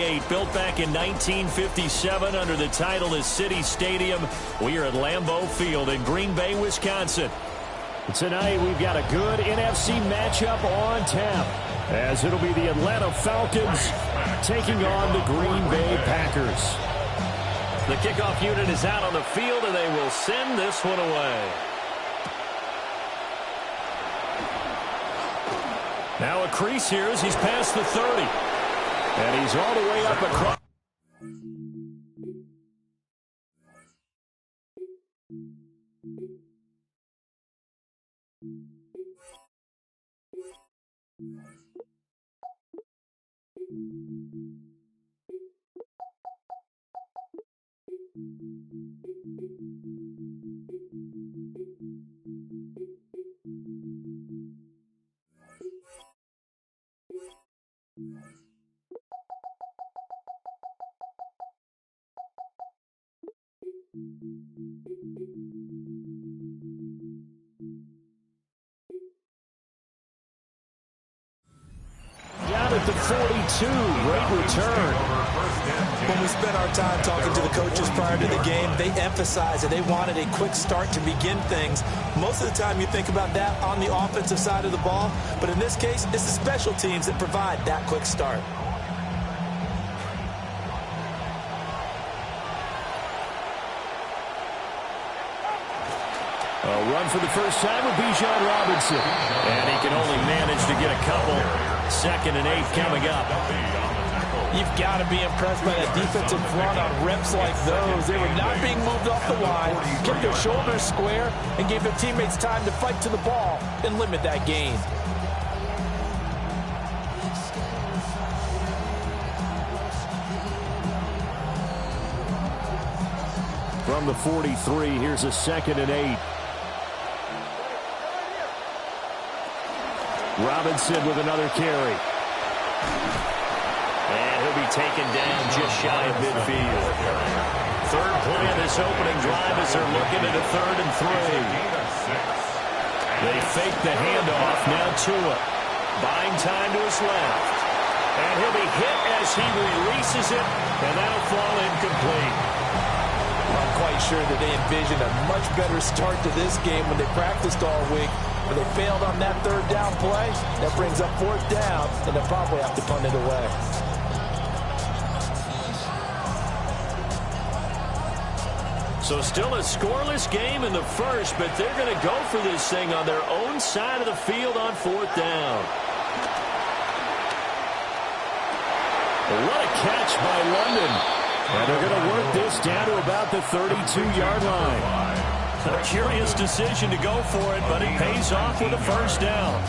Built back in 1957 under the title of City Stadium. We are at Lambeau Field in Green Bay, Wisconsin. Tonight we've got a good NFC matchup on tap, as it'll be the Atlanta Falcons taking on the Green Bay Packers. The kickoff unit is out on the field, and they will send this one away. Now a crease here as he's past the 30. And he's all the way up across. Down at the 42, great return. When we spent our time talking to the coaches prior to the game, they emphasized that they wanted a quick start to begin things. Most of the time you think about that on the offensive side of the ball, but in this case, it's the special teams that provide that quick start. A run for the first time with Bijan Robinson. And he can only manage to get a couple. 2nd and 8 coming up. You've got to be impressed by that defensive front on reps like those. They were not being moved off the line, kept their shoulders square, and gave their teammates time to fight to the ball and limit that gain. From the 43, here's a 2nd and 8. Robinson with another carry. And he'll be taken down just shy of midfield. Third play of this opening drive as they're looking at a 3rd and 3. They fake the handoff. Now Tua buying time to his left. And he'll be hit as he releases it, and that'll fall incomplete. I'm quite sure that they envisioned a much better start to this game when they practiced all week. But they failed on that 3rd down play. That brings up 4th down, and they'll probably have to punt it away. So still a scoreless game in the first, but they're going to go for this thing on their own side of the field on 4th down. What a catch by London. And they're going to work this down to about the 32-yard line. A curious decision to go for it, but it pays off with a 1st down.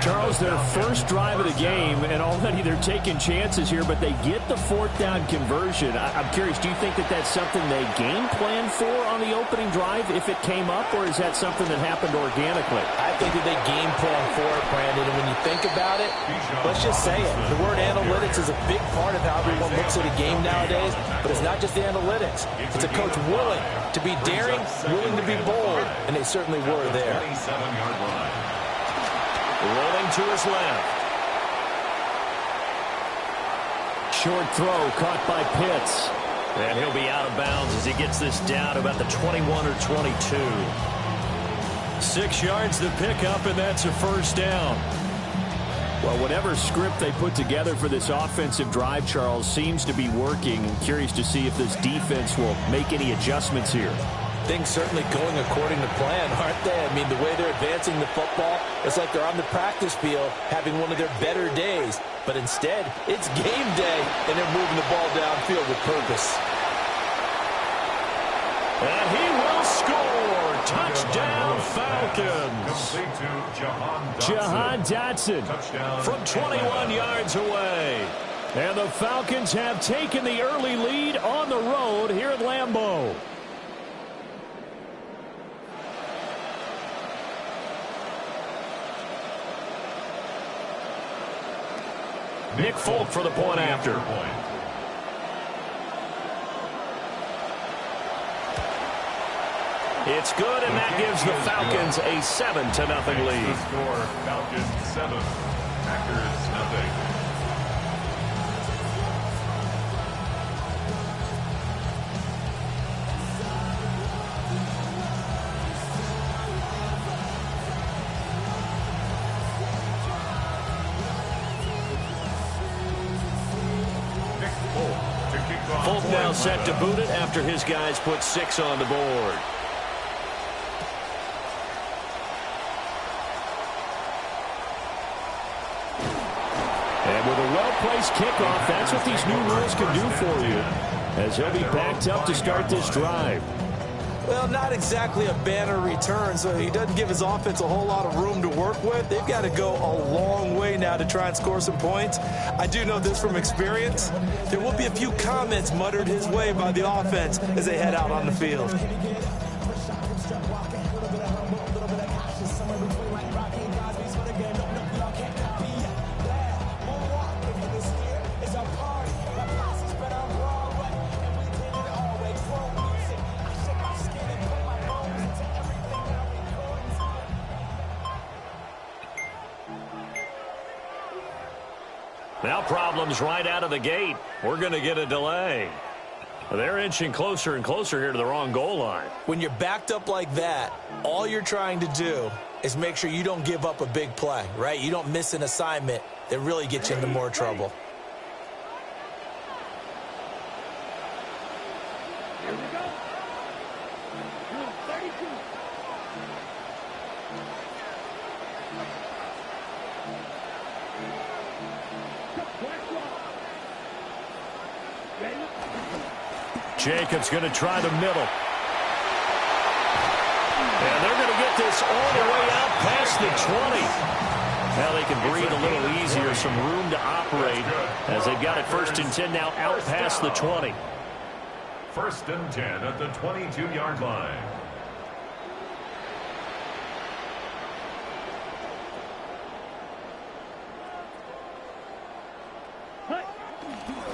Charles, their first drive of the game, and already they're taking chances here, but they get the 4th down conversion. I'm curious, do you think that that's something they game plan for on the opening drive if it came up, or is that something that happened organically? I think that they game plan for it, Brandon, and when you think about it, let's just say it. The word analytics is a big part of how everyone looks at a game nowadays, but it's not just the analytics. It's a coach willing to be daring, willing to be bold, and they certainly were there. Rolling to his left. Short throw caught by Pitts. And he'll be out of bounds as he gets this down about the 21 or 22. 6 yards to pick up, and that's a 1st down. Well, whatever script they put together for this offensive drive, Charles, seems to be working. I'm curious to see if this defense will make any adjustments here. Things certainly going according to plan, aren't they? I mean, the way they're advancing the football, it's like they're on the practice field having one of their better days. But instead, it's game day, and they're moving the ball downfield with purpose. And he will score. Touchdown, Falcons. Jahan Dotson from 21 yards away. And the Falcons have taken the early lead on the road here at Lambeau. Nick Folk for the point after. It's good, and that gives the Falcons a 7-0 lead. Score, Falcons 7, Packers 0. Fulton now set to boot it after his guys put 6 on the board. And with a well-placed kickoff, that's what these new rules can do for you, as he'll be backed up to start this drive. Well, not exactly a banner return, so he doesn't give his offense a whole lot of room to work with. They've got to go a long way now to try and score some points. I do know this from experience. There will be a few comments muttered his way by the offense as they head out on the field. Now problems right out of the gate. We're going to get a delay. They're inching closer and closer here to the wrong goal line. When you're backed up like that, all you're trying to do is make sure you don't give up a big play, right? You don't miss an assignment that really gets you into more trouble. Jacobs going to try the middle. And they're going to get this all the way out past the 20. Now they can breathe a little easier, some room to operate as they've got it 1st and 10 now out past the 20. 1st and 10 at the 22-yard line.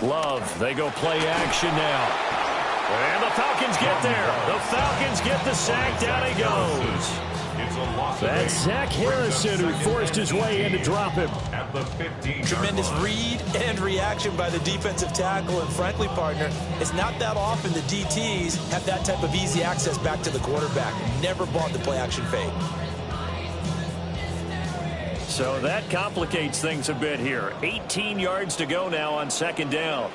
Love, they go play action now. And the Falcons get there. The Falcons get the sack. Down he goes. That's Zach Harrison who forced his way in to drop him. At the 15. Tremendous read and reaction by the defensive tackle. And frankly, partner, it's not that often the DTs have that type of easy access back to the quarterback. Never bought the play action fade. So that complicates things a bit here. 18 yards to go now on 2nd down.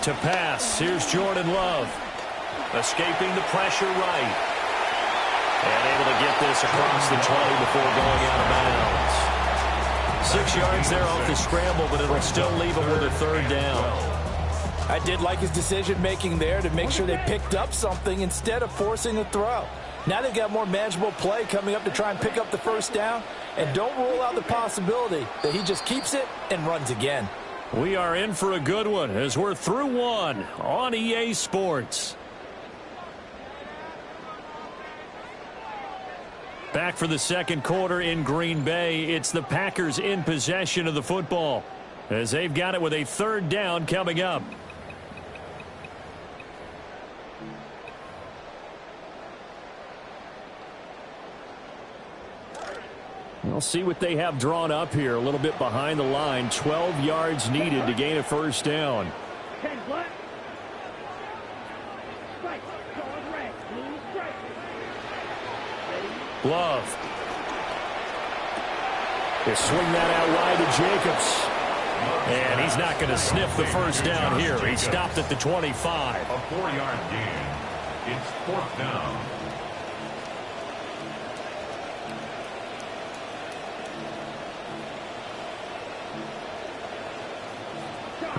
To pass, here's Jordan Love. Escaping the pressure right. And able to get this across the 20 before going out of bounds. 6 yards there off the scramble, but it'll still leave him with a 3rd down. I did like his decision-making there to make sure they picked up something instead of forcing a throw. Now they've got more manageable play coming up to try and pick up the 1st down. And don't rule out the possibility that he just keeps it and runs again. We are in for a good one as we're through one on EA Sports. Back for the 2nd quarter in Green Bay. It's the Packers in possession of the football as they've got it with a 3rd down coming up. We'll see what they have drawn up here. A little bit behind the line. 12 yards needed to gain a 1st down. Love. They swing that out wide to Jacobs. And he's not going to sniff the 1st down here. He stopped at the 25. A 4-yard gain. It's 4th down.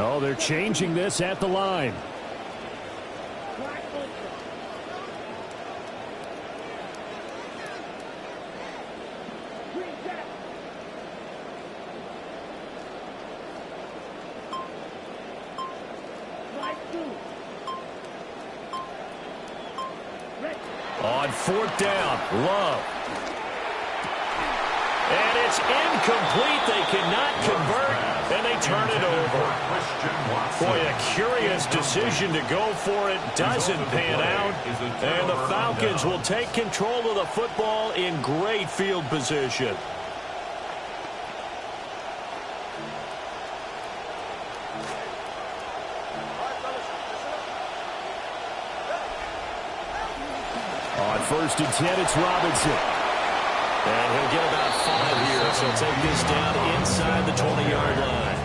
Oh, they're changing this at the line. On 4th down, Love. And it's incomplete. They cannot convert, and they turn it over. Boy, a curious decision to go for it. Doesn't pan out. And the Falcons will take control of the football in great field position. On 1st and 10, it's Robinson. And he'll get about 5 here, so he'll take this down inside the 20-yard line.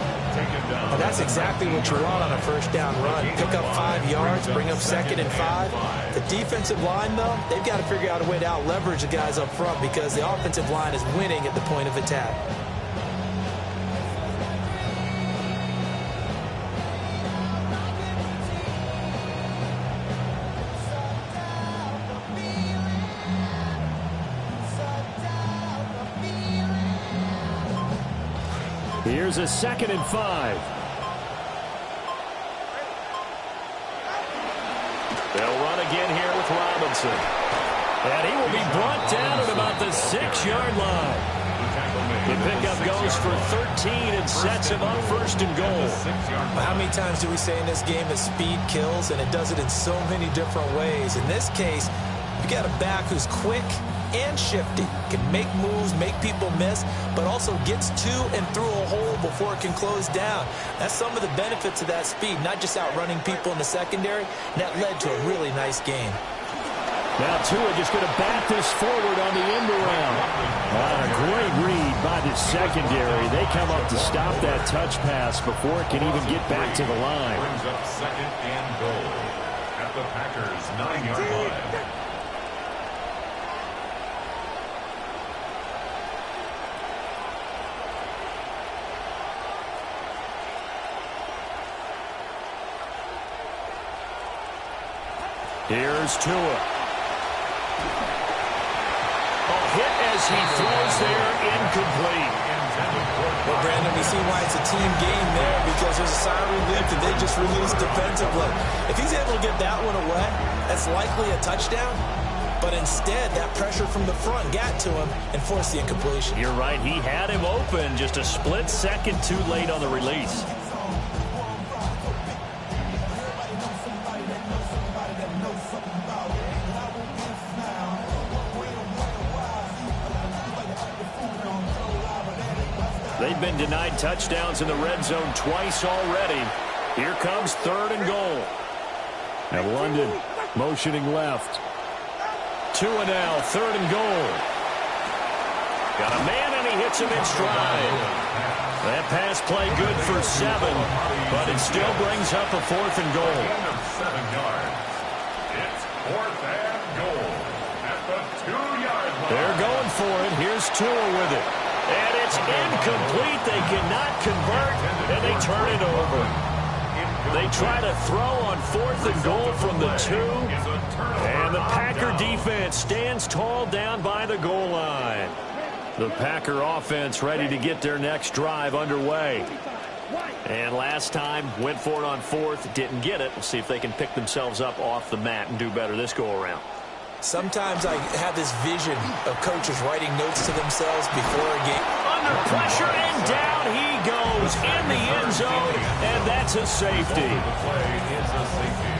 And that's exactly what you want on a first down run. Pick up 5 yards, bring up 2nd and 5. The defensive line, though, they've got to figure out a way to out-leverage the guys up front because the offensive line is winning at the point of attack. Here's a 2nd and 5. They'll run again here with Robinson. And he will be brought down at about the 6-yard line. The pickup goes for 13 and sets him up 1st and goal. How many times do we say in this game that speed kills, and it does it in so many different ways? In this case, you got a back who's quick and shifty, can make moves, make people miss, but also gets to and through a hole before it can close down. That's some of the benefits of that speed, not just outrunning people in the secondary. And that led to a really nice game. Now Tua just going to bat this forward on the end around. A great read by the secondary. They come up to stop that touch pass before it can even get back to the line. Brings up 2nd and goal at the Packers' 9-yard line. Here's Tua. A hit as he throws there, incomplete. Well, Brandon, we see why it's a team game there because there's a sigh of relief that they just released defensively. If he's able to get that one away, that's likely a touchdown. But instead, that pressure from the front got to him and forced the incompletion. You're right. He had him open, just a split second too late on the release. They've been denied touchdowns in the red zone twice already. Here comes 3rd and goal. And London motioning left. Tua now, 3rd and goal. Got a man and he hits him in stride. That pass play good for 7, but it still brings up a 4th and goal. End of 7 yards. It's 4th and goal at the 2-yard line. They're going for it. Here's Tua with it. And it's incomplete. They cannot convert, and they turn it over. They try to throw on 4th and goal from the 2. And the Packer defense stands tall down by the goal line. The Packer offense ready to get their next drive underway. And last time, went for it on 4th, didn't get it. We'll see if they can pick themselves up off the mat and do better this go-around. Sometimes I have this vision of coaches writing notes to themselves before a game. Under pressure, and down he goes in the end zone, and that's a safety. The play is a safety.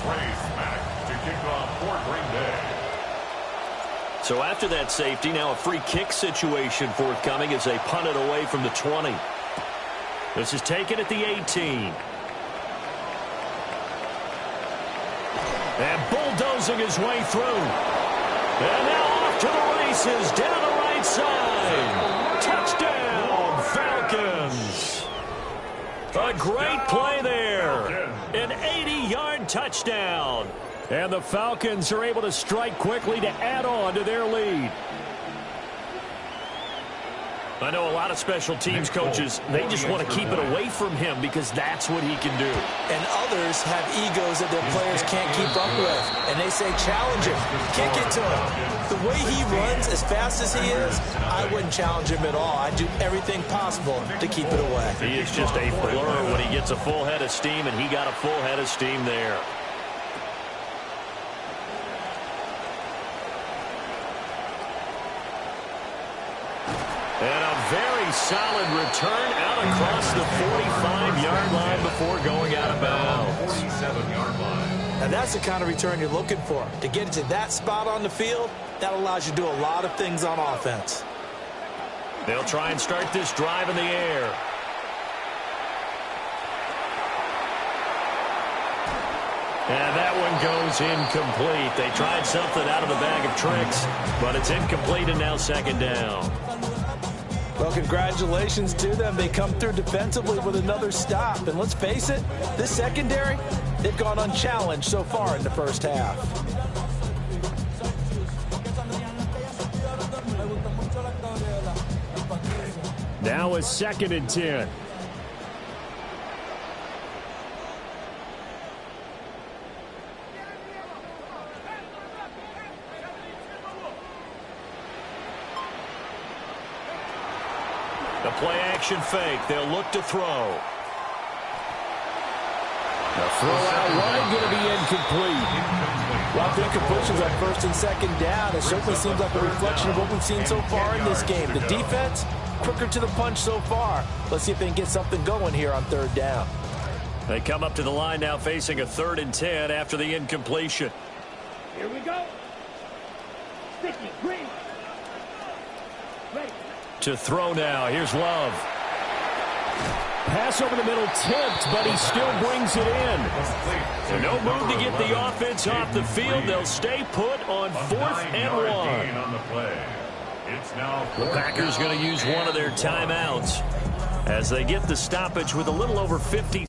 Trace Mack to kick off for Green Bay. So after that safety, now a free kick situation forthcoming as they punt it away from the 20. This is taken at the 18. And bulldozing his way through. And now off to the races, down the right side. Touchdown, Falcons. A great play there. An 80-yard touchdown. And the Falcons are able to strike quickly to add on to their lead. I know a lot of special teams coaches, they just want to keep it away from him because that's what he can do. And others have egos that their players can't keep up with. And they say, challenge him, kick it to him. The way he runs as fast as he is, I wouldn't challenge him at all. I'd do everything possible to keep it away. He is just a blur when he gets a full head of steam, and he got a full head of steam there. And a very solid return out across the 45-yard line before going out of bounds. 47-yard line. Now, that's the kind of return you're looking for. To get it to that spot on the field, that allows you to do a lot of things on offense. They'll try and start this drive in the air. And that one goes incomplete. They tried something out of the bag of tricks, but it's incomplete and now second down. Well, congratulations to them. They come through defensively with another stop. And let's face it, this secondary, they've gone unchallenged so far in the first half. Now a 2nd and 10. The play-action fake. They'll look to throw. The throw out wide going to be incomplete. Well, the incompletions on 1st and 2nd down. It certainly seems like a reflection of what we've seen so far in this game. The defense, quicker to the punch so far. Let's see if they can get something going here on 3rd down. They come up to the line now facing a 3rd and 10 after the incompletion. Here we go. Sticky, green. Ready. To throw now. Here's Love. Pass over the middle, tipped, but he still brings it in. So no move to get the offense off the field. They'll stay put on 4th and 1. On the play. It's now The Packers going to use one of their timeouts as they get the stoppage with a little over 50